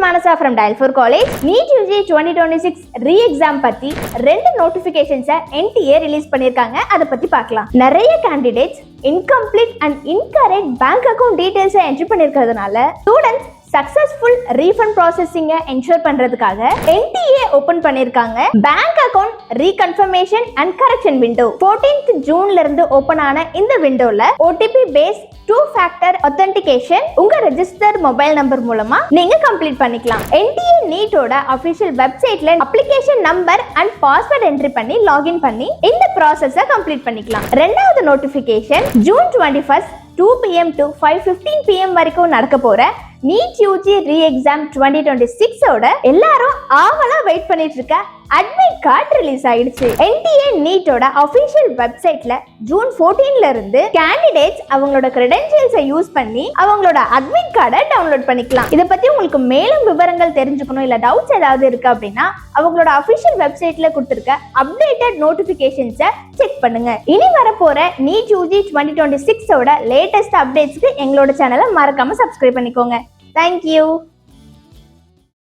Manasa from Dial 4 College. NEET UG 2026 re-exam பத்தி ரெண்டு நோட்டிபிகேஷன்ஸை NTA release பண்ணிருக்காங்க. அதை பத்தி பார்க்கலாம். நிறைய candidates incomplete and incorrect bank account details entry பண்ணிருக்கிறதுனால ஸ்டூடெண்ட்ஸ் சக்சஸ்ஃபுல் ரீஃபண்ட் ப்ராசஸிங்க என்ஷூர் பண்றதுக்காக NTA ஓபன் பண்ணிருக்காங்க. Bank account reconfirmation and correction window 14th ஜூன்ல இருந்து ஓபன் ஆன இந்த விண்டோல OTP பேஸ் 2 ஃபேக்டர் ஆத்தென்டிகேஷன் உங்க ரெஜிஸ்டர் மொபைல் நம்பர் மூலமா நீங்க கம்ப்ளீட் பண்ணிக்கலாம். NTA நீட்டோட அபிஷியல் வெப்சைட்ல application number and password entry பண்ணி லாகின் பண்ணி இந்த ப்ராசஸை கம்ப்ளீட் பண்ணிக்கலாம். ரெண்டாவது notification June 21 2 PM to 5:15 PM வரைக்கும் நடக்க போற NEET UG re-exam 2026 ஓட எல்லாரும் ஆவலா வெயிட் பண்ணிட்டு இருக்க அட்மிட் கார்டு ரிலீஸ் ஆயிடுச்சு. NTA நீட்டோட அபிஷியல் வெப்சைட்ல ஜூன் 14ல இருந்து கேண்டிடேட்ஸ் அவங்களோட கிரெடென்ஷியல்ஸை யூஸ் பண்ணி அவங்களோட அட்மிட் கார்டை டவுன்லோட் பண்ணிக்கலாம். இதை பத்தி உங்களுக்கு மேலும் விவரங்கள் தெரிஞ்சுக்கணும் இல்ல டவுட்ஸ் ஏதாவது இருக்கு அப்படின்னா அவங்களோட அபிஷியல் வெப்சைட்ல கொடுத்திருக்க அப்டேட்டட் நோட்டிபிகேஷன்ஸை செக் பண்ணுங்க. இனி வரப்போற NEET UG 2026 ஓட லேட்டஸ்ட் அப்டேட்ஸ்க்கு எங்களோட சேனலை மறக்காம சப்ஸ்கிரைப் பண்ணிக்கோங்க. Thank you.